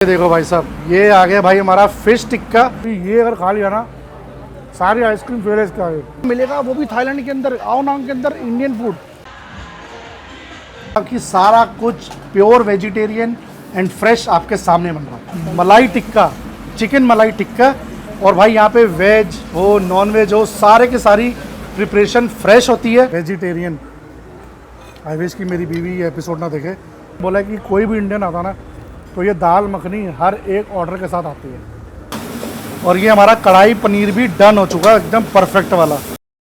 ये देखो भाई साहब, ये आ गया भाई हमारा फिश टिक्का। ये अगर खा लिया ना, सारी आइसक्रीम फेल है इसका मिलेगा, वो भी थाईलैंड के अंदर, आओ नाम के अंदर, इंडियन फूड। आपकी सारा कुछ प्योर वेजिटेरियन एंड फ्रेश आपके सामने बन रहा है। मलाई टिक्का, चिकन मलाई टिक्का। और भाई यहाँ पे वेज हो नॉन वेज हो, सारे के सारी प्रिपरेशन फ्रेश होती है। वेजिटेरियन, आई विश कि मेरी बीवी ये एपिसोड ना देखे। बोला कि कोई भी इंडियन आता ना तो ये दाल मखनी हर एक ऑर्डर के साथ आती है। और ये हमारा कढ़ाई पनीर भी डन हो चुका है, एकदम परफेक्ट वाला।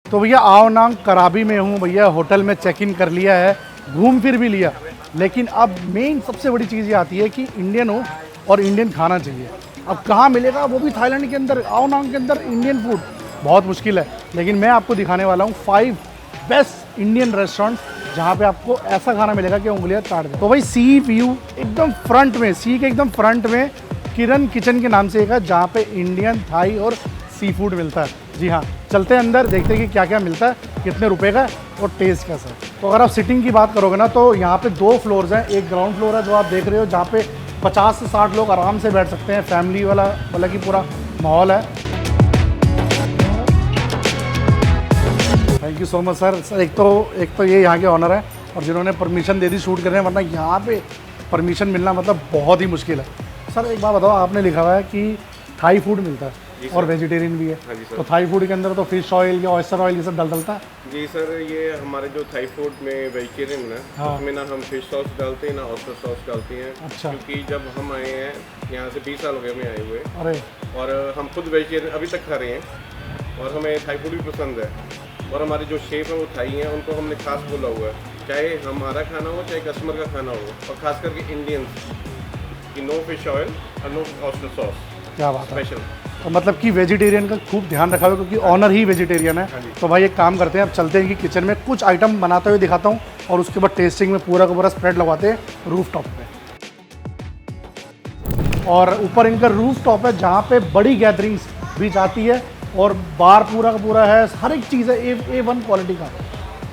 तो भैया आओ नांग कराबी में हूँ भैया, होटल में चेक इन कर लिया है, घूम फिर भी लिया। लेकिन अब मेन सबसे बड़ी चीज़ ये आती है कि इंडियन हो और इंडियन खाना चाहिए। अब कहाँ मिलेगा, वो भी थाईलैंड के अंदर, आओ नांग के अंदर इंडियन फूड बहुत मुश्किल है। लेकिन मैं आपको दिखाने वाला हूँ 5 बेस्ट इंडियन रेस्टोरेंट जहाँ पे आपको ऐसा खाना मिलेगा कि उंगलियां चाट दे। तो भाई सी व्यू एकदम फ्रंट में, सी के एकदम फ्रंट में किरण किचन के नाम से एक है, जहाँ पे इंडियन, थाई और सी फूड मिलता है। जी हाँ, चलते हैं अंदर, देखते हैं कि क्या क्या मिलता है, कितने रुपए का और टेस्ट कैसा है। तो अगर आप सिटिंग की बात करोगे ना, तो यहाँ पे 2 फ्लोर्स हैं। एक ग्राउंड फ्लोर है जो आप देख रहे हो, जहाँ पे 50 से 60 लोग आराम से बैठ सकते हैं, फैमिली वाला मतलब कि पूरा माहौल है। Thank you so much sir. एक तो ये यहाँ के ऑनर है और जिन्होंने परमिशन दे दी शूट करने, वरना यहाँ पे परमिशन मिलना मतलब बहुत ही मुश्किल है। सर एक बात बताओ, आपने लिखा हुआ है कि थाई फूड मिलता है और वेजिटेरियन भी है। हाँ जी सर। तो थाई फूड के अंदर तो फिश ऑयल या ऑयस्टर ऑयल ये सब डलता है? जी सर, ये हमारे जो थाई फूड में वेजिटेरियन है, हाँ। उसमें ना हम फिश सॉस डालते हैं ना ऑयस्टर सॉस डालते हैं। अच्छा। क्योंकि जब हम आए हैं यहाँ से 20 साल हो गए हमें आए हुए, अरे और हम खुद वेजिटेरियन अभी तक खा रहे हैं और हमें थाई फूड भी पसंद है। और हमारे जो शेफ है वो थाई हैं, उनको हमने खास बोला हुआ है, चाहे हमारा खाना हो चाहे कस्टमर का खाना हो, और खास करके इंडियंस कि नो फिश ऑयल और नो ऑयस्टर सॉस। क्या बात है। स्पेशल। तो मतलब कि वेजिटेरियन का खूब ध्यान रखा हुआ, क्योंकि ऑनर ही वेजिटेरियन है। हाँ जी। तो भाई एक काम करते हैं, अब चलते हैं कि किचन में कुछ आइटम बनाते हुए दिखाता हूँ और उसके बाद टेस्टिंग में पूरा का पूरा स्प्रेड लगवाते हैं रूफ टॉप पे। और ऊपर इनका रूफ टॉप है जहाँ पे बड़ी गैदरिंग्स भी जाती है और बार पूरा का पूरा है, हर एक चीज़ है A1 क्वालिटी का।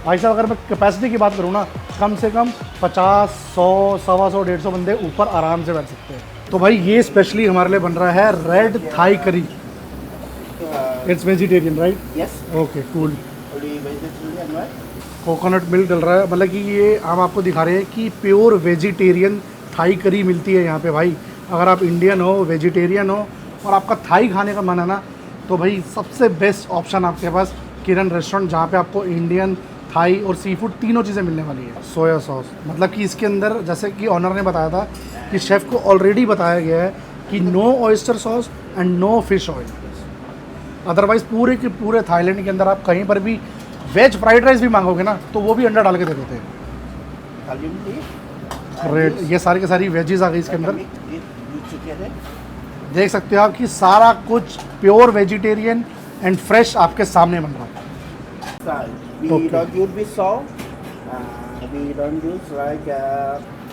भाई साहब अगर मैं कैपेसिटी की बात करूँ ना, कम से कम 50, 100, 125, 150 बंदे ऊपर आराम से बैठ सकते हैं। तो भाई ये स्पेशली हमारे लिए बन रहा है red Thai curry. It's vegetarian right? Yes, okay cool. only vegetarian, right? Coconut milk डल रहा है, मतलब कि ये हम आपको दिखा रहे हैं कि प्योर वेजिटेरियन थाई करी मिलती है यहाँ पे। भाई अगर आप इंडियन हो, वेजिटेरियन हो और आपका थाई खाने का मन है ना, तो भाई सबसे बेस्ट ऑप्शन आपके पास किरण रेस्टोरेंट, जहाँ पे आपको इंडियन, थाई और सी फूड तीनों चीज़ें मिलने वाली है। सोया सॉस, मतलब कि इसके अंदर जैसे कि ऑनर ने बताया था कि शेफ़ को ऑलरेडी बताया गया है कि no oyster sauce and no fish oil. Otherwise पूरे के पूरे थाईलैंड के अंदर आप कहीं पर भी वेज फ्राइड राइस भी मांगोगे ना, तो वो भी अंडा डाल के दे देते हैं। Kalium tea, रेड, ये सारी की सारी वेजीज आ गई इसके अंदर। mix together. देख सकते हो आप कि सारा कुछ प्योर वेजिटेरियन एंड फ्रेश आपके सामने बन रहा है। We Okay. don't use with salt. We don't use like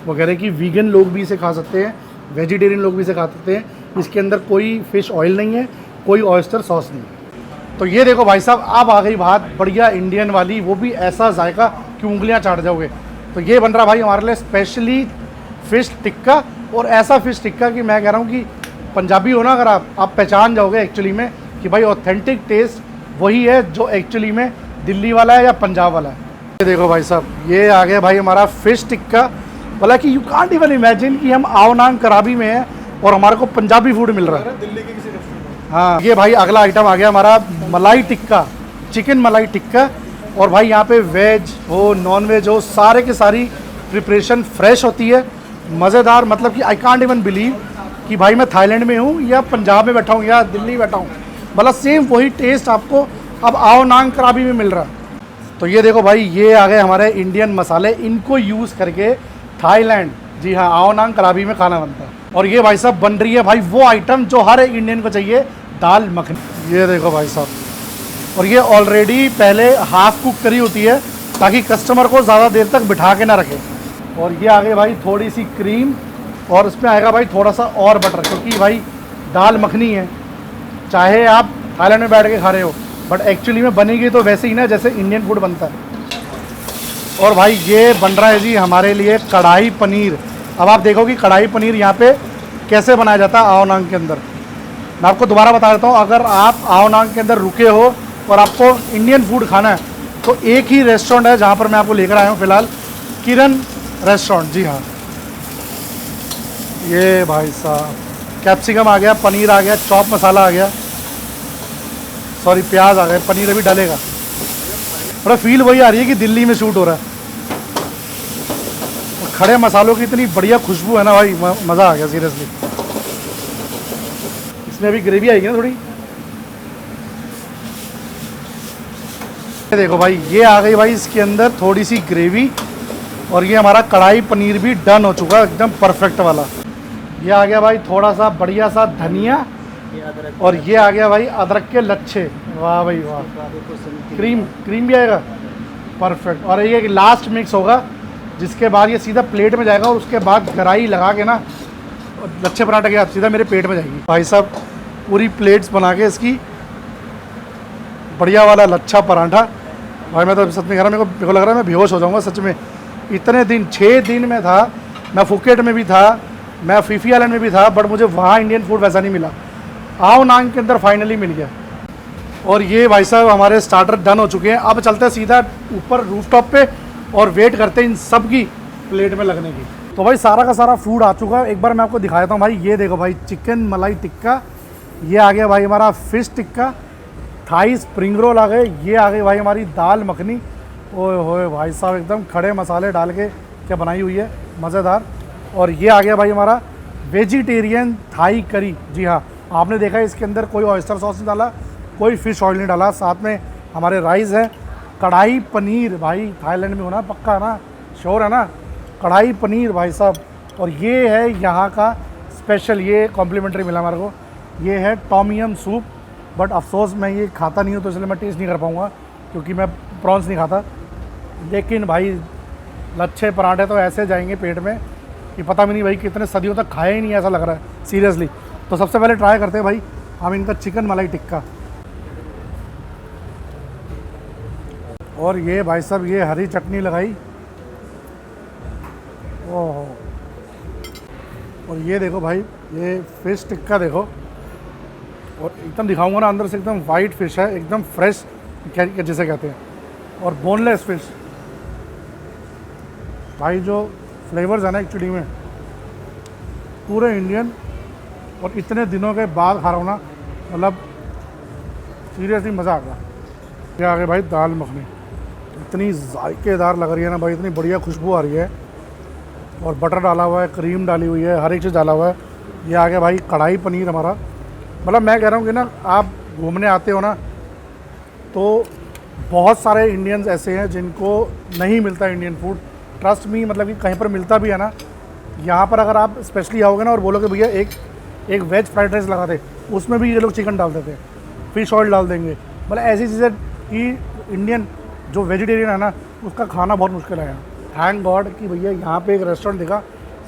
वो कह रहे हैं कि वीगन लोग भी इसे खा सकते हैं, वेजिटेरियन लोग भी इसे खा सकते हैं। इसके अंदर कोई फिश ऑयल नहीं है, कोई ऑयस्टर सॉस नहीं है। तो ये देखो भाई साहब, अब आ गई बात बढ़िया इंडियन वाली, वो भी ऐसा जायका कि उंगलियां चाट जाओगे। तो ये बन रहा भाई हमारे लिए स्पेशली फ़िश टिक्का, और ऐसा फ़िश टिक्का कि मैं कह रहा हूँ कि पंजाबी हो ना अगर आप पहचान जाओगे एक्चुअली में कि भाई ऑथेंटिक टेस्ट वही है जो एक्चुअली में दिल्ली वाला है या पंजाब वाला है। ये देखो भाई साहब, ये आ गया भाई हमारा फ़िश टिक्का। बोला कि यू कांट इवन इमेजिन कि हम आओ नांग कराबी में हैं और हमारे को पंजाबी फूड मिल रहा है दिल्ली के किसी रेस्टोरेंट। हाँ, ये भाई अगला आइटम आ गया हमारा मलाई टिक्का, चिकन मलाई टिक्का। और भाई यहाँ पे वेज हो नॉन वेज हो, सारे के सारी प्रिपरेशन फ्रेश होती है, मज़ेदार। मतलब कि आई कांट इवन बिलीव कि भाई मैं थाईलैंड में हूँ या पंजाब में बैठा हूँ या दिल्ली बैठा हूँ, मतलब सेम वही टेस्ट आपको अब आओ नांग कराबी में मिल रहा है। तो ये देखो भाई, ये आ गए हमारे इंडियन मसाले, इनको यूज़ करके थाईलैंड, जी हाँ, आओ नांग कराबी में खाना बनता है। और ये भाई साहब बन रही है भाई वो आइटम जो हर एक इंडियन को चाहिए, दाल मखनी। ये देखो भाई साहब, और ये ऑलरेडी पहले हाफ कुक करी होती है ताकि कस्टमर को ज़्यादा देर तक बिठा के ना रखे। और ये आगे भाई थोड़ी सी क्रीम, और इसमें आएगा भाई थोड़ा सा और बटर, क्योंकि भाई दाल मखनी है, चाहे आप थाईलैंड में बैठ के खा रहे हो, बट एक्चुअली में बनेगी तो वैसे ही ना जैसे इंडियन फूड बनता है। और भाई ये बन रहा है जी हमारे लिए कढ़ाई पनीर। अब आप देखो कि कढ़ाई पनीर यहाँ पे कैसे बनाया जाता है आओनांग के अंदर। मैं आपको दोबारा बता देता हूँ, अगर आप आओनांग के अंदर रुके हो और आपको इंडियन फूड खाना है तो एक ही रेस्टोरेंट है जहाँ पर मैं आपको लेकर आया हूँ फ़िलहाल, किरण रेस्टोरेंट। जी हाँ, ये भाई साहब कैप्सिकम आ गया, पनीर आ गया, चॉप मसाला आ गया, सॉरी प्याज आ गया, पनीर अभी डलेगा। थोड़ा फील वही आ रही है कि दिल्ली में शूट हो रहा है। और खड़े मसालों की इतनी बढ़िया खुशबू है ना भाई, मज़ा आ गया सीरियसली। इसमें अभी ग्रेवी आएगी ना थोड़ी। ये देखो भाई, ये आ गई भाई इसके अंदर थोड़ी सी ग्रेवी, और ये हमारा कढ़ाई पनीर भी डन हो चुका है एकदम परफेक्ट वाला। ये आ गया भाई थोड़ा सा बढ़िया सा धनिया, और ये आ गया भाई अदरक के लच्छे। वाह भाई वाह, क्रीम भी आएगा परफेक्ट। और ये लास्ट मिक्स होगा जिसके बाद ये सीधा प्लेट में जाएगा, और उसके बाद गराई लगा के ना लच्छे पराठा के साथ सीधा मेरे पेट में जाएगी। भाई साहब पूरी प्लेट्स बना के इसकी बढ़िया वाला लच्छा पराठा। भाई मैं तो सच में कह रहा हूँ, मेरे को लग रहा है मैं बेहोश हो जाऊँगा सच में। इतने दिन 6 दिन में था मैं, फुकेट में भी था, मैं फीफी आइलैंड में भी था, बट मुझे वहाँ इंडियन फूड वैसा नहीं मिला। आओनांग के अंदर फाइनली मिल गया। और ये भाई साहब हमारे स्टार्टर डन हो चुके हैं। अब चलते हैं सीधा ऊपर रूफटॉप पे और वेट करते हैं इन सब की प्लेट में लगने की। तो भाई सारा का सारा फूड आ चुका है। एक बार मैं आपको दिखा देता हूँ भाई। ये देखो भाई, चिकन मलाई टिक्का, ये आ गया भाई हमारा fish tikka, Thai spring roll आ गए, ये आ गई भाई हमारी दाल मखनी। ओए होए भाई साहब एकदम खड़े मसाले डाल के क्या बनाई हुई है, मज़ेदार। और ये आ गया भाई हमारा वेजिटेरियन थाई करी। जी हाँ, आपने देखा इसके अंदर कोई ऑयस्टर सॉस नहीं डाला, कोई फ़िश ऑयल नहीं डाला। साथ में हमारे राइस है, कढ़ाई पनीर, भाई थाईलैंड में होना पक्का ना, श्योर है ना, कढ़ाई पनीर भाई साहब। और ये है यहाँ का स्पेशल, ये कॉम्प्लीमेंट्री मिला हमारे को, ये है टॉमियम सूप। बट अफसोस मैं ये खाता नहीं हूँ तो इसलिए मैं टेस्ट नहीं कर पाऊँगा, क्योंकि मैं प्रॉन्स नहीं खाता। लेकिन भाई लच्छे पराठे तो ऐसे जाएंगे पेट में कि पता भी नहीं भाई कितने सदियों तक खाया ही नहीं, ऐसा लग रहा है सीरियसली। तो सबसे पहले ट्राई करते हैं भाई हम इनका चिकन मलाई टिक्का। और ये भाई साहब ये हरी चटनी लगाई, ओहो। और ये देखो भाई ये फिश टिक्का देखो, और एकदम दिखाऊंगा ना अंदर से, एकदम वाइट फिश है, एकदम फ्रेश जैसे कहते हैं, और बोनलेस फिश। भाई जो फ्लेवर्स है ना एक्चुअली में पूरे इंडियन, और इतने दिनों के बाद खा रहा हूँ ना, मतलब सीरियसली मज़ा आ गया। ये आ गए भाई दाल मखनी, इतनी जायकेदार लग रही है ना भाई, इतनी बढ़िया खुशबू आ रही है, और बटर डाला हुआ है, क्रीम डाली हुई है, हर एक चीज़ डाला हुआ है। ये आ गया भाई कढ़ाई पनीर हमारा। मतलब मैं कह रहा हूँ कि ना आप घूमने आते हो ना तो बहुत सारे इंडियंस ऐसे हैं जिनको नहीं मिलता इंडियन फूड, ट्रस्ट मी, मतलब कि कहीं पर मिलता भी है ना, यहाँ पर अगर आप स्पेशली आओगे ना और बोलोगे भैया एक वेज फ्राइड राइस लगा दे, उसमें भी ये लोग चिकन डाल देते हैं, फिश ऑयल डाल देंगे। मतलब ऐसी चीज़ें कि इंडियन जो वेजिटेरियन है ना उसका खाना बहुत मुश्किल है यहाँ। थैंक गॉड कि भैया यहाँ पे एक रेस्टोरेंट दिखा,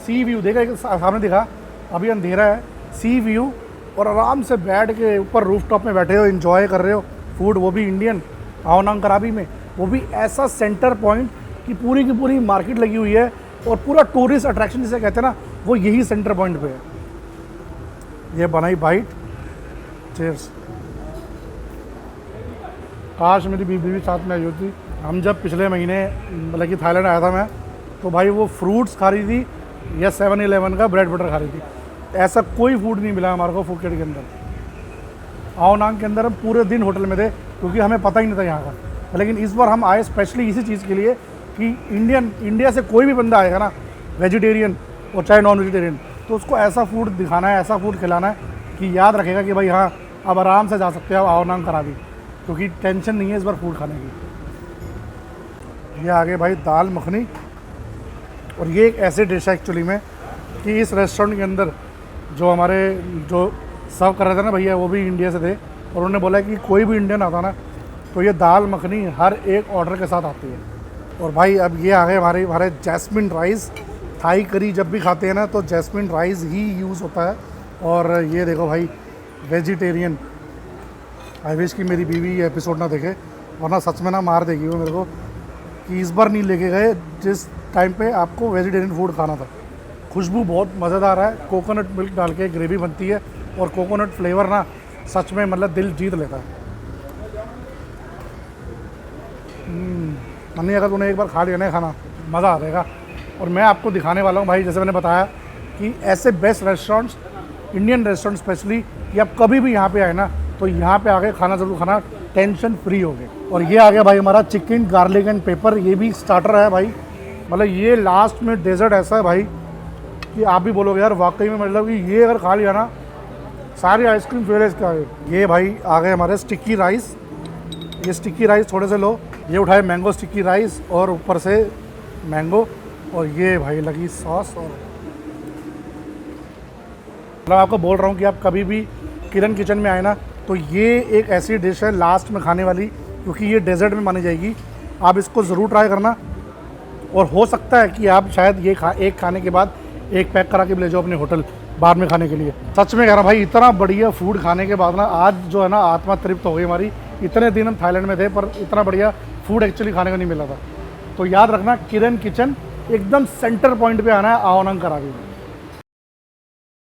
सी व्यू देखा, एक सामने दिखा, अभी अंधेरा है, सी व्यू, और आराम से बैठ के ऊपर रूफटॉप में बैठे हो, एंजॉय कर रहे हो फूड, वो भी इंडियन, आओनांग कराबी में, वो भी ऐसा सेंटर पॉइंट कि पूरी की पूरी मार्केट लगी हुई है, और पूरा टूरिस्ट अट्रैक्शन जिसे कहते हैं ना वो यही सेंटर पॉइंट पे है। ये बनाई बाइट, चीयर्स। काश मेरी बीवी भी साथ में आई होती। हम जब पिछले महीने मतलब कि थाईलैंड आया था मैं, तो भाई वो फ्रूट्स खा रही थी या 7-Eleven का ब्रेड बटर खा रही थी। ऐसा कोई फूड नहीं मिला हमारे को फुकेट के अंदर। आओनांग के अंदर हम पूरे दिन होटल में थे क्योंकि हमें पता ही नहीं था यहाँ का। लेकिन इस बार हम आए स्पेशली इसी चीज़ के लिए कि इंडिया से कोई भी बंदा आएगा ना वेजिटेरियन और चाहे नॉन वेजिटेरियन, तो उसको ऐसा फूड दिखाना है, ऐसा फूड खिलाना है कि याद रखेगा कि भाई हाँ अब आराम से जा सकते हो आओनांग कराबी, क्योंकि टेंशन नहीं है इस बार फूड खाने की। ये आगे भाई दाल मखनी, और ये एक ऐसी डिश है एक्चुअली में कि इस रेस्टोरेंट के अंदर जो हमारे जो सर्व कर रहे थे ना भैया वो भी इंडिया से थे, और उन्होंने बोला कि कोई भी इंडियन आता ना तो ये दाल मखनी हर एक ऑर्डर के साथ आती है। और भाई अब ये आ गए हमारे जैस्मिन राइस। थाई करी जब भी खाते हैं ना तो जैस्मिन राइस ही यूज़ होता है। और ये देखो भाई वेजिटेरियन, आई विश कि मेरी बीवी ये एपिसोड ना देखे, वरना सच में ना मार देगी वो मेरे को कि इस बार नहीं लेके गए जिस टाइम पे आपको वेजिटेरियन फूड खाना था। खुशबू बहुत मज़ेदार है। कोकोनट मिल्क डाल के ग्रेवी बनती है और कोकोनट फ्लेवर ना सच में मतलब दिल जीत लेता है। मम्मी अगर तूने एक बार खा लिया ना खाना मज़ा आ जाएगा। और मैं आपको दिखाने वाला हूँ भाई, जैसे मैंने बताया कि ऐसे best restaurants, Indian restaurant specially, कि आप कभी भी यहाँ पे आए ना तो यहाँ पे आके खाना ज़रूर खाना, टेंशन फ्री हो गए। और ये आ गया भाई हमारा चिकन गार्लिक एंड पेपर, ये भी स्टार्टर है भाई। मतलब ये लास्ट में डेजर्ट ऐसा है भाई कि आप भी बोलोगे यार वाकई में, मतलब कि ये अगर खा लिया ना सारी आइसक्रीम फेल है इसका। ये भाई आ गए हमारे स्टिक्की राइस, ये स्टिक्की राइस थोड़े से लो। ये उठाए मैंगो स्टिक्की राइस और ऊपर से मैंगो, और ये भाई लगी सॉस। और मतलब आपको बोल रहा हूँ कि आप कभी भी किरण किचन में आए ना तो ये एक ऐसी डिश है लास्ट में खाने वाली, क्योंकि ये डेजर्ट में मानी जाएगी। आप इसको ज़रूर ट्राई करना, और हो सकता है कि आप शायद ये एक खाने के बाद एक पैक करा के भी ले जाओ अपने होटल बाद में खाने के लिए। सच में कह रहा हूँ भाई, इतना बढ़िया फूड खाने के बाद ना आज जो है ना आत्मा तृप्त हो गई हमारी। इतने दिन हम थाईलैंड में थे पर इतना बढ़िया फूड एक्चुअली खाने को नहीं मिला था। तो याद रखना, किरण किचन एकदम सेंटर पॉइंट पे आना है, आओनंग करा के।